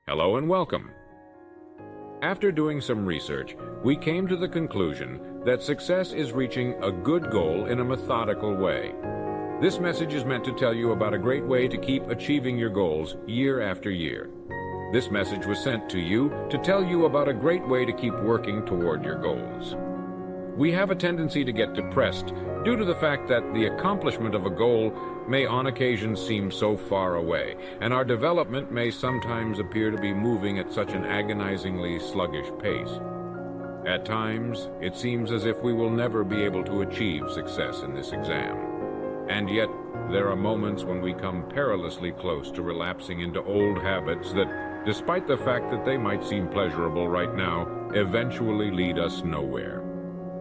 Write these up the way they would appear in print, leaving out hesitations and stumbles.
Hello and welcome. After doing some research, we came to the conclusion that success is reaching a good goal in a methodical way. This message is meant to tell you about a great way to keep achieving your goals year after year. This message was sent to you to tell you about a great way to keep working toward your goals. We have a tendency to get depressed due to the fact that the accomplishment of a goal may on occasion seem so far away, and our development may sometimes appear to be moving at such an agonizingly sluggish pace. At times, it seems as if we will never be able to achieve success in this exam. And yet, there are moments when we come perilously close to relapsing into old habits that, despite the fact that they might seem pleasurable right now, eventually lead us nowhere.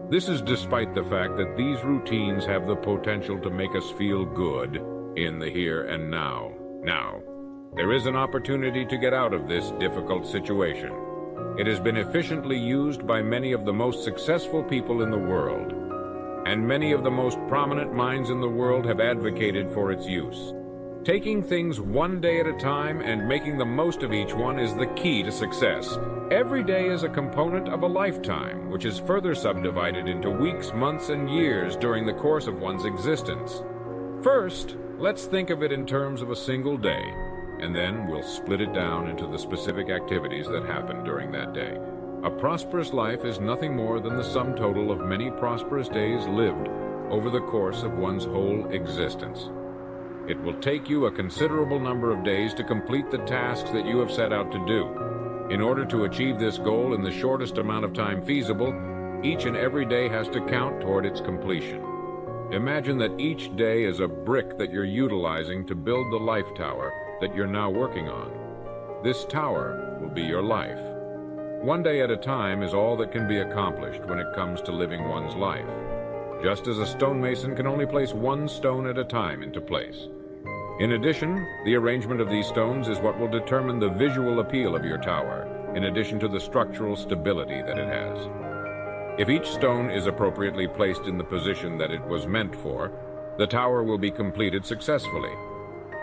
This is despite the fact that these routines have the potential to make us feel good in the here and now. Now, there is an opportunity to get out of this difficult situation. It has been efficiently used by many of the most successful people in the world, and many of the most prominent minds in the world have advocated for its use. Taking things one day at a time and making the most of each one is the key to success. Every day is a component of a lifetime, which is further subdivided into weeks, months, and years during the course of one's existence. First, let's think of it in terms of a single day, and then we'll split it down into the specific activities that happen during that day. A prosperous life is nothing more than the sum total of many prosperous days lived over the course of one's whole existence. It will take you a considerable number of days to complete the tasks that you have set out to do. In order to achieve this goal in the shortest amount of time feasible, each and every day has to count toward its completion. Imagine that each day is a brick that you're utilizing to build the life tower that you're now working on. This tower will be your life. One day at a time is all that can be accomplished when it comes to living one's life. Just as a stonemason can only place one stone at a time into place. In addition, the arrangement of these stones is what will determine the visual appeal of your tower, in addition to the structural stability that it has. If each stone is appropriately placed in the position that it was meant for, the tower will be completed successfully.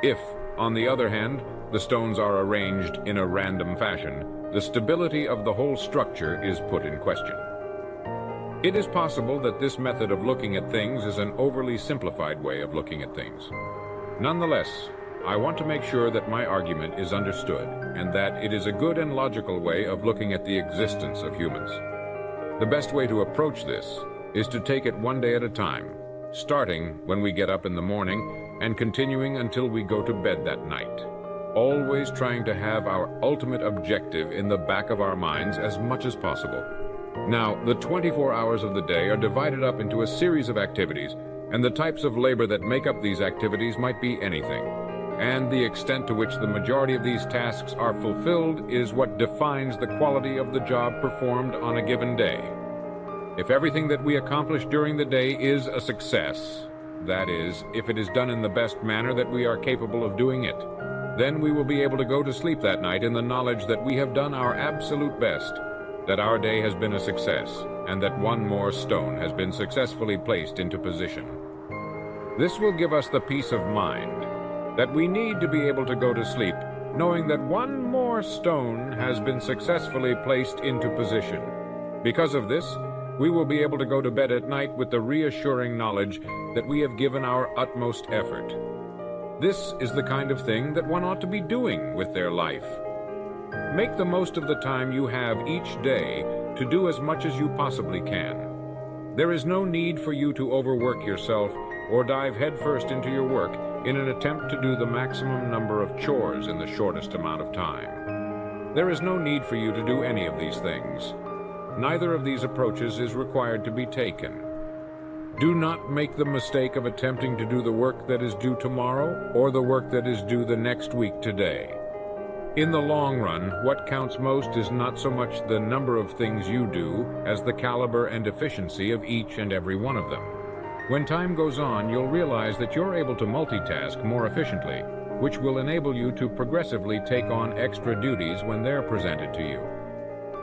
If, on the other hand, the stones are arranged in a random fashion, the stability of the whole structure is put in question. It is possible that this method of looking at things is an overly simplified way of looking at things. Nonetheless, I want to make sure that my argument is understood and that it is a good and logical way of looking at the existence of humans. The best way to approach this is to take it one day at a time, starting when we get up in the morning and continuing until we go to bed that night, always trying to have our ultimate objective in the back of our minds as much as possible. Now, the 24 hours of the day are divided up into a series of activities, and the types of labor that make up these activities might be anything. And the extent to which the majority of these tasks are fulfilled is what defines the quality of the job performed on a given day. If everything that we accomplish during the day is a success, that is, if it is done in the best manner that we are capable of doing it, then we will be able to go to sleep that night in the knowledge that we have done our absolute best, that our day has been a success, and that one more stone has been successfully placed into position. This will give us the peace of mind that we need to be able to go to sleep, knowing that one more stone has been successfully placed into position. Because of this, we will be able to go to bed at night with the reassuring knowledge that we have given our utmost effort. This is the kind of thing that one ought to be doing with their life. Make the most of the time you have each day to do as much as you possibly can. There is no need for you to overwork yourself or dive headfirst into your work in an attempt to do the maximum number of chores in the shortest amount of time. There is no need for you to do any of these things. Neither of these approaches is required to be taken. Do not make the mistake of attempting to do the work that is due tomorrow or the work that is due the next week today. In the long run, what counts most is not so much the number of things you do as the caliber and efficiency of each and every one of them. When time goes on, you'll realize that you're able to multitask more efficiently, which will enable you to progressively take on extra duties when they're presented to you.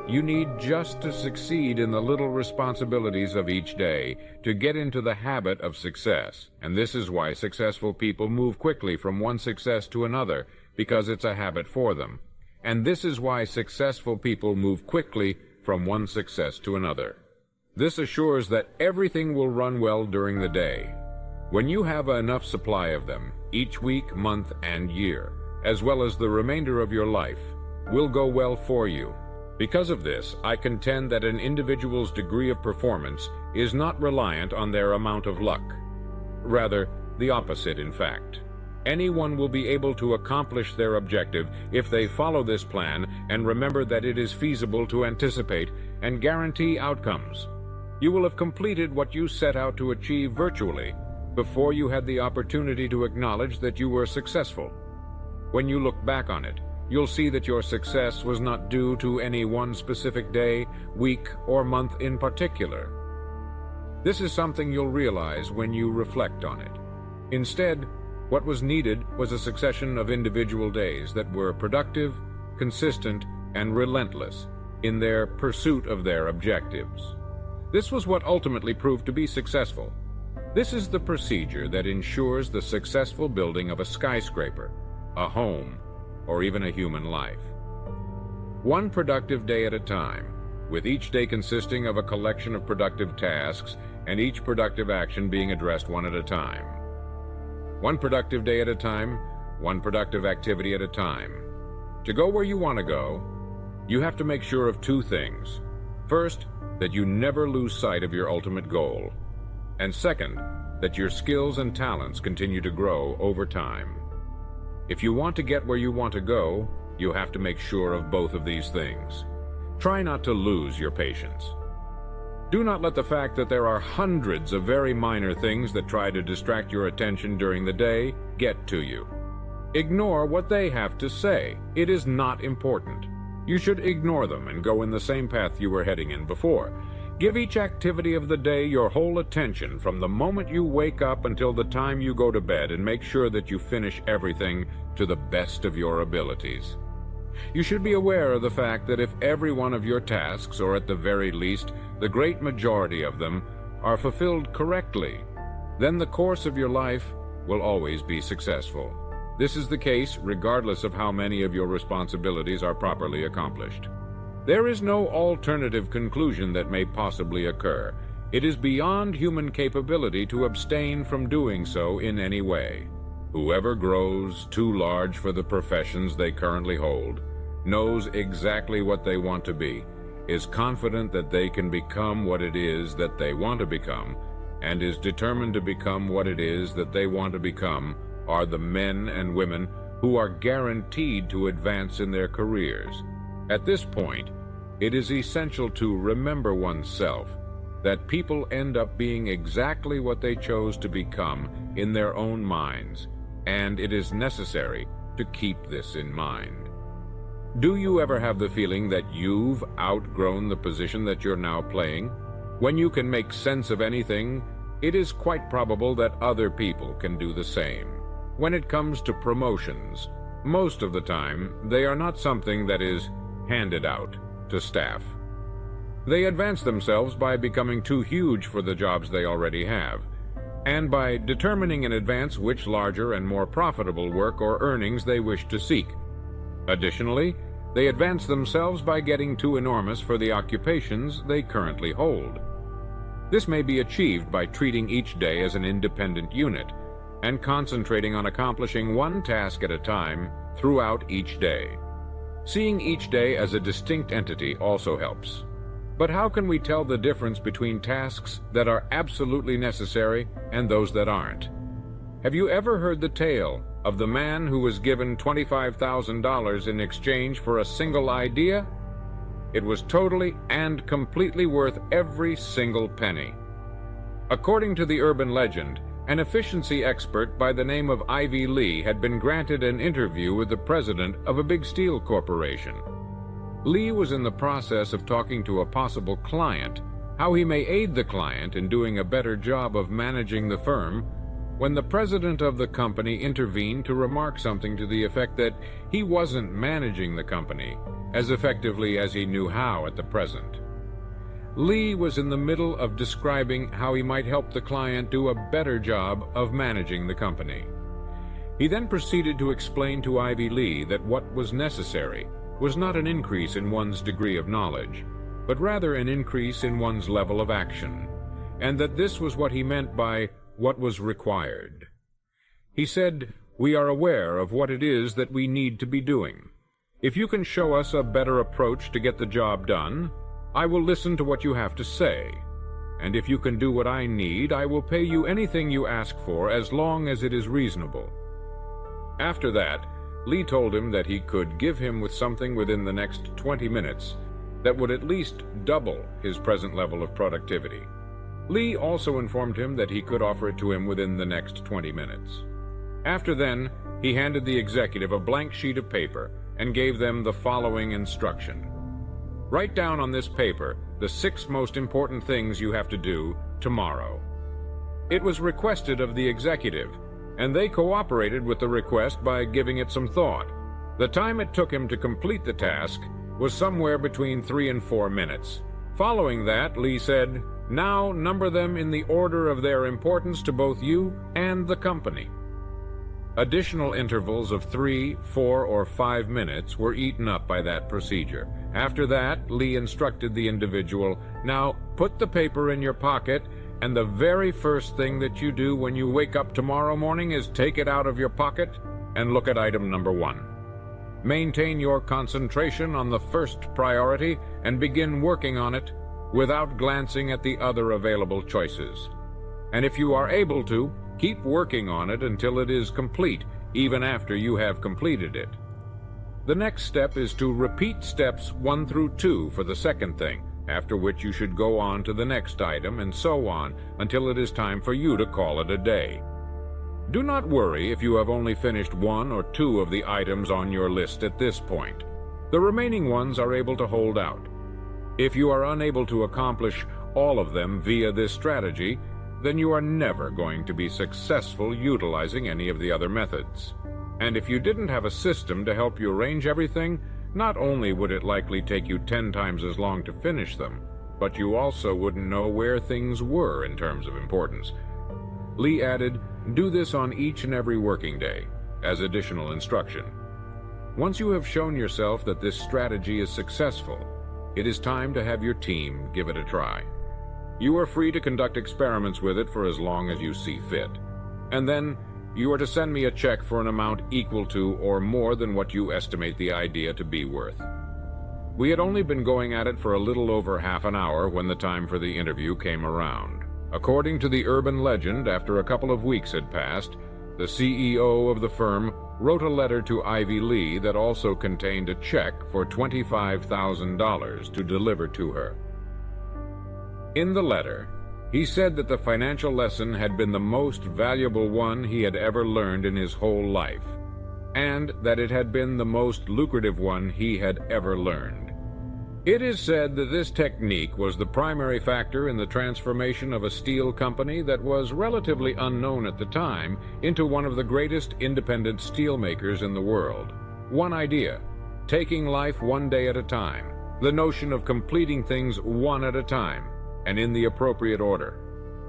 You need just to succeed in the little responsibilities of each day to get into the habit of success, and this is why successful people move quickly from one success to another, because it's a habit for them. and this is why successful people move quickly from one success to another. This assures that everything will run well during the day. When you have enough supply of them, each week, month, and year, as well as the remainder of your life, will go well for you. Because of this, I contend that an individual's degree of performance is not reliant on their amount of luck. Rather, the opposite, in fact. Anyone will be able to accomplish their objective if they follow this plan and remember that it is feasible to anticipate and guarantee outcomes. You will have completed what you set out to achieve virtually before you had the opportunity to acknowledge that you were successful. When you look back on it, you'll see that your success was not due to any one specific day, week, or month in particular. This is something you'll realize when you reflect on it. Instead, what was needed was a succession of individual days that were productive, consistent, and relentless in their pursuit of their objectives. This was what ultimately proved to be successful. This is the procedure that ensures the successful building of a skyscraper, a home, or even a human life. One productive day at a time, with each day consisting of a collection of productive tasks and each productive action being addressed one at a time. One productive day at a time, one productive activity at a time. To go where you want to go, you have to make sure of two things. First, that you never lose sight of your ultimate goal. And second, that your skills and talents continue to grow over time. If you want to get where you want to go, you have to make sure of both of these things. Try not to lose your patience. Do not let the fact that there are hundreds of very minor things that try to distract your attention during the day get to you. Ignore what they have to say. It is not important. You should ignore them and go in the same path you were heading in before. Give each activity of the day your whole attention from the moment you wake up until the time you go to bed, and make sure that you finish everything to the best of your abilities. You should be aware of the fact that if every one of your tasks, or at the very least, the great majority of them, are fulfilled correctly, then the course of your life will always be successful. This is the case regardless of how many of your responsibilities are properly accomplished. There is no alternative conclusion that may possibly occur. It is beyond human capability to abstain from doing so in any way. Whoever grows too large for the professions they currently hold, knows exactly what they want to be, is confident that they can become what it is that they want to become, and is determined to become what it is that they want to become, are the men and women who are guaranteed to advance in their careers. At this point, it is essential to remember oneself that people end up being exactly what they chose to become in their own minds, and it is necessary to keep this in mind. Do you ever have the feeling that you've outgrown the position that you're now playing? When you can make sense of anything, it is quite probable that other people can do the same. When it comes to promotions, most of the time, they are not something that is handed out to staff. They advance themselves by becoming too huge for the jobs they already have, and by determining in advance which larger and more profitable work or earnings they wish to seek. Additionally, they advance themselves by getting too enormous for the occupations they currently hold. This may be achieved by treating each day as an independent unit and concentrating on accomplishing one task at a time throughout each day. Seeing each day as a distinct entity also helps. But how can we tell the difference between tasks that are absolutely necessary and those that aren't? Have you ever heard the tale of the man who was given $25,000 in exchange for a single idea? It was totally and completely worth every single penny. According to the urban legend, an efficiency expert by the name of Ivy Lee had been granted an interview with the president of a big steel corporation. Lee was in the process of talking to a possible client, how he may aid the client in doing a better job of managing the firm, when the president of the company intervened to remark something to the effect that he wasn't managing the company as effectively as he knew how at the present. Lee was in the middle of describing how he might help the client do a better job of managing the company. He then proceeded to explain to Ivy Lee that what was necessary was not an increase in one's degree of knowledge, but rather an increase in one's level of action, and that this was what he meant by what was required. He said, "We are aware of what it is that we need to be doing. If you can show us a better approach to get the job done, I will listen to what you have to say. And if you can do what I need, I will pay you anything you ask for as long as it is reasonable." After that, Lee told him that he could give him with something within the next 20 minutes that would at least double his present level of productivity. Lee also informed him that he could offer it to him within the next 20 minutes. After then, he handed the executive a blank sheet of paper and gave them the following instruction. "Write down on this paper the 6 most important things you have to do tomorrow." It was requested of the executive, and they cooperated with the request by giving it some thought. The time it took him to complete the task was somewhere between 3 and 4 minutes. Following that, Lee said, "Now number them in the order of their importance to both you and the company." Additional intervals of 3, 4, or 5 minutes were eaten up by that procedure. After that, Lee instructed the individual, "Now put the paper in your pocket, and the very first thing that you do when you wake up tomorrow morning is take it out of your pocket and look at item number 1. Maintain your concentration on the first priority and begin working on it without glancing at the other available choices. And if you are able to, keep working on it until it is complete, even after you have completed it. The next step is to repeat steps 1 through 2 for the second thing, after which you should go on to the next item and so on until it is time for you to call it a day. Do not worry if you have only finished 1 or 2 of the items on your list at this point. The remaining ones are able to hold out. If you are unable to accomplish all of them via this strategy, then you are never going to be successful utilizing any of the other methods. And if you didn't have a system to help you arrange everything, not only would it likely take you 10 times as long to finish them, but you also wouldn't know where things were in terms of importance. Lee added, "Do this on each and every working day, as additional instruction. Once you have shown yourself that this strategy is successful, it is time to have your team give it a try. You are free to conduct experiments with it for as long as you see fit. And then, you are to send me a check for an amount equal to or more than what you estimate the idea to be worth." We had only been going at it for a little over half an hour when the time for the interview came around. According to the urban legend, after a couple of weeks had passed, the CEO of the firm wrote a letter to Ivy Lee that also contained a check for $25,000 to deliver to her. In the letter, he said that the financial lesson had been the most valuable one he had ever learned in his whole life, and that it had been the most lucrative one he had ever learned. It is said that this technique was the primary factor in the transformation of a steel company that was relatively unknown at the time into one of the greatest independent steel makers in the world. One idea: taking life one day at a time, the notion of completing things one at a time, and in the appropriate order.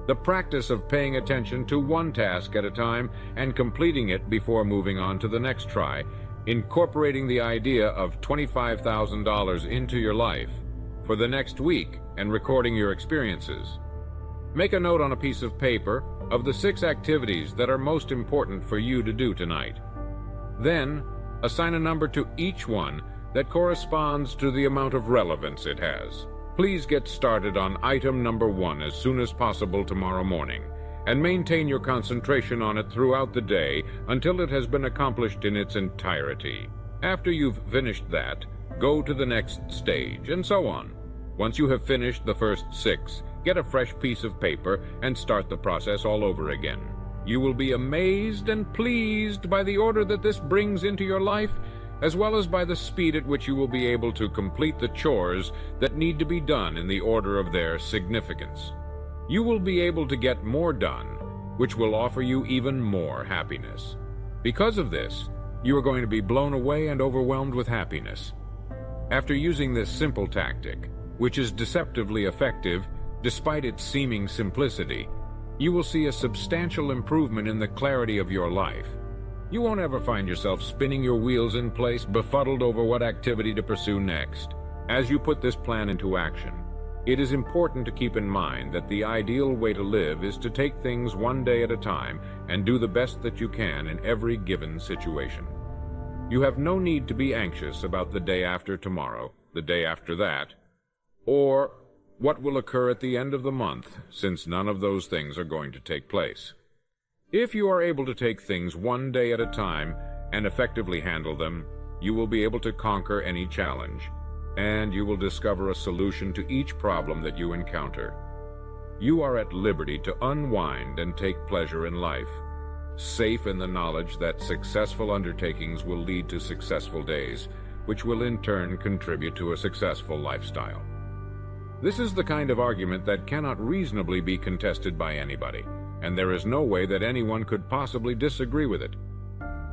The practice of paying attention to one task at a time and completing it before moving on to the next try, incorporating the idea of $25,000 into your life for the next week and recording your experiences. Make a note on a piece of paper of the 6 activities that are most important for you to do tonight. Then, assign a number to each one that corresponds to the amount of relevance it has. Please get started on item number 1 as soon as possible tomorrow morning, and maintain your concentration on it throughout the day until it has been accomplished in its entirety. After you've finished that, go to the next stage, and so on. Once you have finished the first 6, get a fresh piece of paper and start the process all over again. You will be amazed and pleased by the order that this brings into your life, as well as by the speed at which you will be able to complete the chores that need to be done in the order of their significance. You will be able to get more done, which will offer you even more happiness. Because of this, you are going to be blown away and overwhelmed with happiness. After using this simple tactic, which is deceptively effective despite its seeming simplicity, you will see a substantial improvement in the clarity of your life. You won't ever find yourself spinning your wheels in place, befuddled over what activity to pursue next. As you put this plan into action, it is important to keep in mind that the ideal way to live is to take things one day at a time and do the best that you can in every given situation. You have no need to be anxious about the day after tomorrow, the day after that, or what will occur at the end of the month, since none of those things are going to take place. If you are able to take things one day at a time and effectively handle them, you will be able to conquer any challenge, and you will discover a solution to each problem that you encounter. You are at liberty to unwind and take pleasure in life, safe in the knowledge that successful undertakings will lead to successful days, which will in turn contribute to a successful lifestyle. This is the kind of argument that cannot reasonably be contested by anybody, and there is no way that anyone could possibly disagree with it.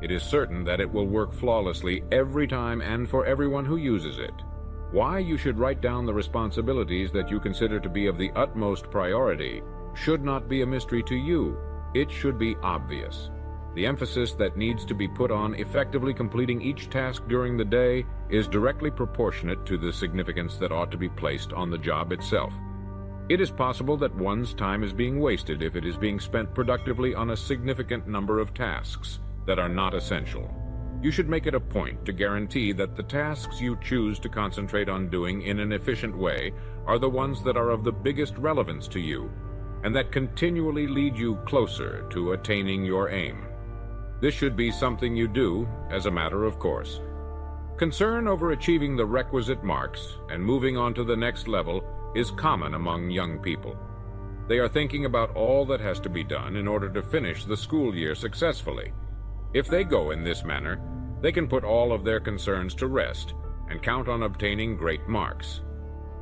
It is certain that it will work flawlessly every time and for everyone who uses it. Why you should write down the responsibilities that you consider to be of the utmost priority should not be a mystery to you. It should be obvious. The emphasis that needs to be put on effectively completing each task during the day is directly proportionate to the significance that ought to be placed on the job itself. It is possible that one's time is being wasted if it is being spent productively on a significant number of tasks that are not essential. You should make it a point to guarantee that the tasks you choose to concentrate on doing in an efficient way are the ones that are of the biggest relevance to you, and that continually lead you closer to attaining your aim. This should be something you do as a matter of course. Concern over achieving the requisite marks and moving on to the next level is common among young people. They are thinking about all that has to be done in order to finish the school year successfully. If they go in this manner, they can put all of their concerns to rest and count on obtaining great marks.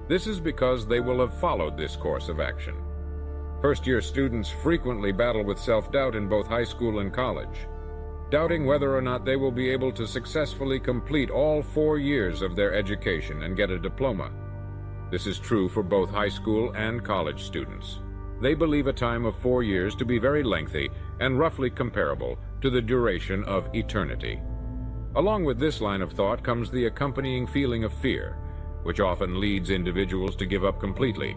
This is because they will have followed this course of action. First-year students frequently battle with self-doubt in both high school and college, doubting whether or not they will be able to successfully complete all 4 years of their education and get a diploma. This is true for both high school and college students. They believe a time of 4 years to be very lengthy and roughly comparable to the duration of eternity. Along with this line of thought comes the accompanying feeling of fear, which often leads individuals to give up completely.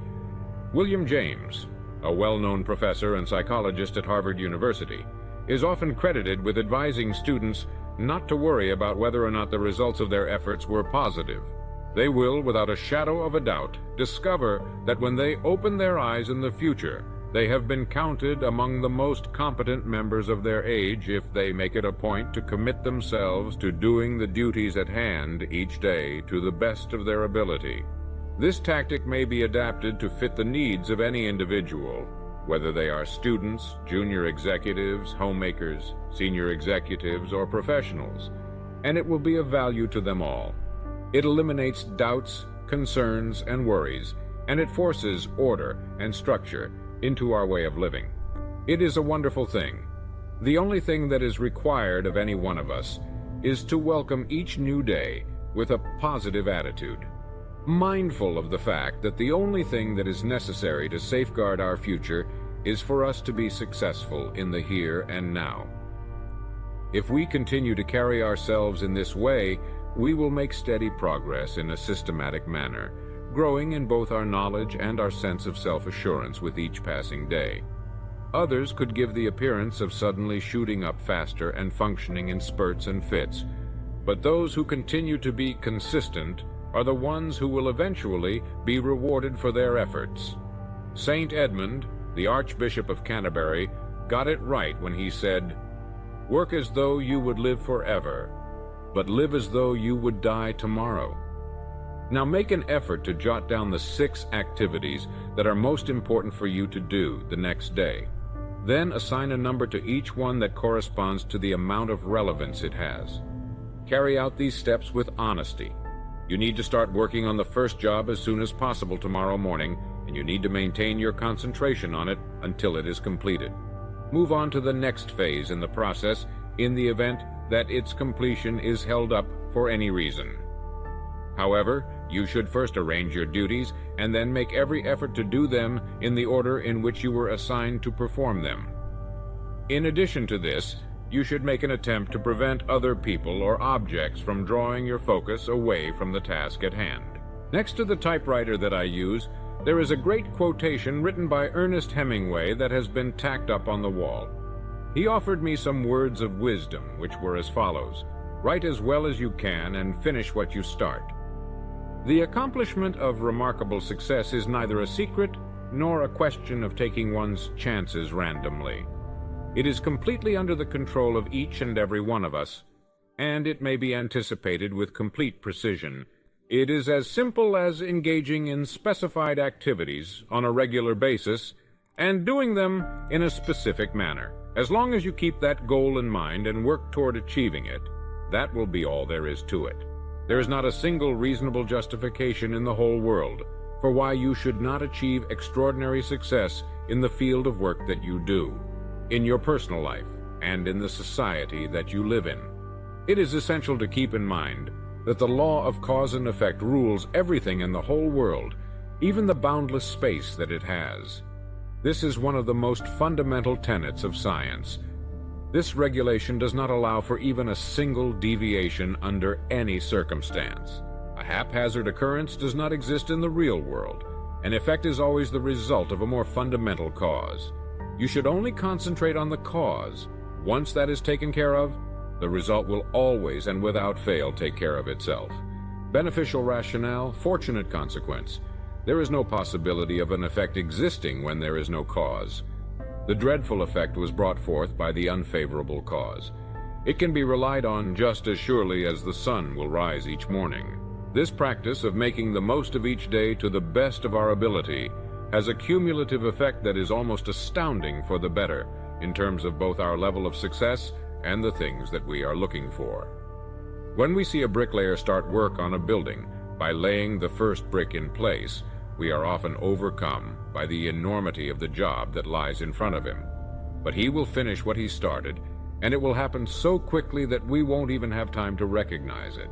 William James, a well-known professor and psychologist at Harvard University, is often credited with advising students not to worry about whether or not the results of their efforts were positive. They will, without a shadow of a doubt, discover that when they open their eyes in the future, they have been counted among the most competent members of their age if they make it a point to commit themselves to doing the duties at hand each day to the best of their ability. This tactic may be adapted to fit the needs of any individual, whether they are students, junior executives, homemakers, senior executives, or professionals, and it will be of value to them all. It eliminates doubts, concerns, and worries, and it forces order and structure into our way of living. It is a wonderful thing. The only thing that is required of any one of us is to welcome each new day with a positive attitude, mindful of the fact that the only thing that is necessary to safeguard our future is for us to be successful in the here and now. If we continue to carry ourselves in this way, we will make steady progress in a systematic manner, growing in both our knowledge and our sense of self-assurance with each passing day. Others could give the appearance of suddenly shooting up faster and functioning in spurts and fits, but those who continue to be consistent are the ones who will eventually be rewarded for their efforts. Saint Edmund, the Archbishop of Canterbury, got it right when he said, "Work as though you would live forever, but live as though you would die tomorrow." Now make an effort to jot down the 6 activities that are most important for you to do the next day. Then assign a number to each one that corresponds to the amount of relevance it has. Carry out these steps with honesty. You need to start working on the first job as soon as possible tomorrow morning, and you need to maintain your concentration on it until it is completed. Move on to the next phase in the process in the event that its completion is held up for any reason. However, you should first arrange your duties and then make every effort to do them in the order in which you were assigned to perform them. In addition to this, you should make an attempt to prevent other people or objects from drawing your focus away from the task at hand. Next to the typewriter that I use, there is a great quotation written by Ernest Hemingway that has been tacked up on the wall. He offered me some words of wisdom, which were as follows: "Write as well as you can and finish what you start." The accomplishment of remarkable success is neither a secret nor a question of taking one's chances randomly. It is completely under the control of each and every one of us, and it may be anticipated with complete precision. It is as simple as engaging in specified activities on a regular basis and doing them in a specific manner. As long as you keep that goal in mind and work toward achieving it, that will be all there is to it. There is not a single reasonable justification in the whole world for why you should not achieve extraordinary success in the field of work that you do, in your personal life, and in the society that you live in. It is essential to keep in mind that the law of cause and effect rules everything in the whole world, even the boundless space that it has. This is one of the most fundamental tenets of science. This regulation does not allow for even a single deviation under any circumstance. A haphazard occurrence does not exist in the real world. An effect is always the result of a more fundamental cause. You should only concentrate on the cause. Once that is taken care of, the result will always and without fail take care of itself. Beneficial rationale, fortunate consequence. There is no possibility of an effect existing when there is no cause. The dreadful effect was brought forth by the unfavorable cause. It can be relied on just as surely as the sun will rise each morning. This practice of making the most of each day to the best of our ability has a cumulative effect that is almost astounding for the better in terms of both our level of success and the things that we are looking for. When we see a bricklayer start work on a building by laying the first brick in place, we are often overcome by the enormity of the job that lies in front of him. But he will finish what he started, and it will happen so quickly that we won't even have time to recognize it.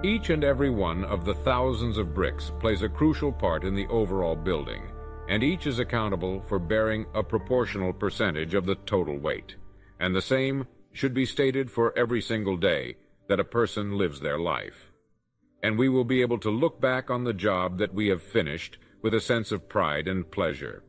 Each and every one of the thousands of bricks plays a crucial part in the overall building, and each is accountable for bearing a proportional percentage of the total weight. And the same should be stated for every single day that a person lives their life. And we will be able to look back on the job that we have finished with a sense of pride and pleasure.